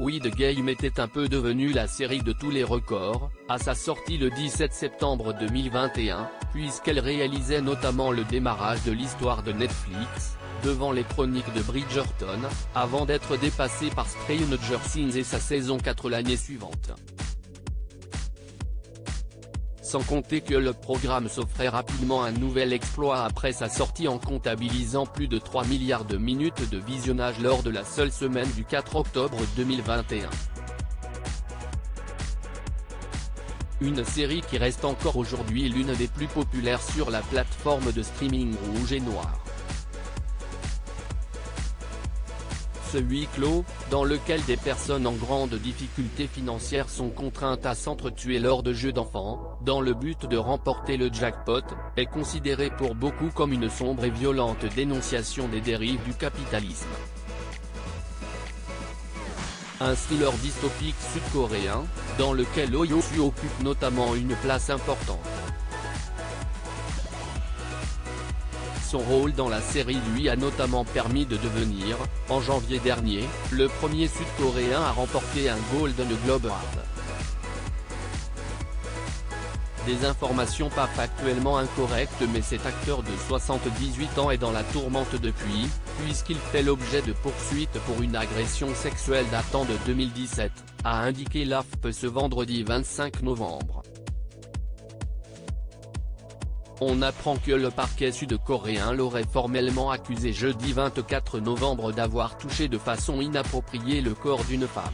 Squid Game était un peu devenu la série de tous les records, à sa sortie le 17 septembre 2021, puisqu'elle réalisait notamment le démarrage de l'histoire de Netflix, devant les chroniques de Bridgerton, avant d'être dépassée par Stranger Things et sa saison 4 l'année suivante. Sans compter que le programme s'offrait rapidement un nouvel exploit après sa sortie en comptabilisant plus de 3 milliards de minutes de visionnage lors de la seule semaine du 4 octobre 2021. Une série qui reste encore aujourd'hui l'une des plus populaires sur la plateforme de streaming Rouge et Noir. Ce huis clos, dans lequel des personnes en grande difficulté financière sont contraintes à s'entretuer lors de jeux d'enfants, dans le but de remporter le jackpot, est considéré pour beaucoup comme une sombre et violente dénonciation des dérives du capitalisme. Un thriller dystopique sud-coréen, dans lequel Oh Yoo-soo occupe notamment une place importante. Son rôle dans la série lui a notamment permis de devenir, en janvier dernier, le premier Sud-Coréen à remporter un Golden Globe Award. Des informations pas factuellement incorrectes, mais cet acteur de 78 ans est dans la tourmente depuis, puisqu'il fait l'objet de poursuites pour une agression sexuelle datant de 2017, a indiqué l'AFP ce vendredi 25 novembre. On apprend que le parquet sud-coréen l'aurait formellement accusé jeudi 24 novembre d'avoir touché de façon inappropriée le corps d'une femme.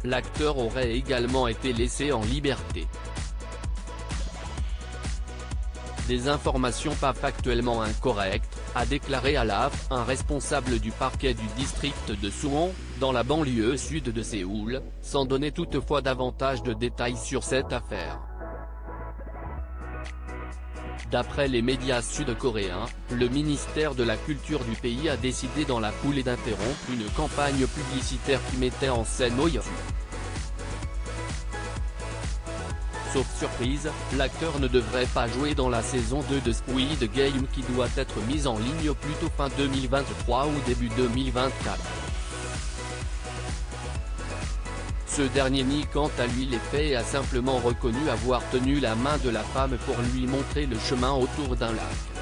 L'acteur aurait également été laissé en liberté. Des informations pas factuellement incorrectes, a déclaré à l'AFP un responsable du parquet du district de Suwon, dans la banlieue sud de Séoul, sans donner toutefois davantage de détails sur cette affaire. D'après les médias sud-coréens, le ministère de la Culture du pays a décidé dans la foulée d'interrompre une campagne publicitaire qui mettait en scène Oh Yoo-soo. Sauf surprise, l'acteur ne devrait pas jouer dans la saison 2 de Squid Game qui doit être mise en ligne plutôt fin 2023 ou début 2024. Ce dernier nie quant à lui les faits et a simplement reconnu avoir tenu la main de la femme pour lui montrer le chemin autour d'un lac.